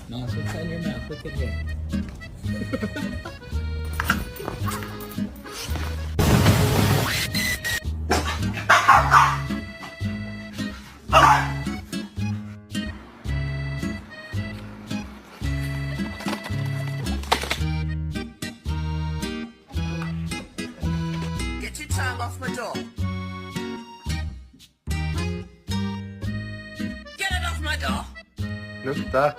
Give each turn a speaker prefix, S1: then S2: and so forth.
S1: Mouth, what's on your mouth? Look at here.
S2: Get your tongue off my door. Get it off my door.
S3: Lukta.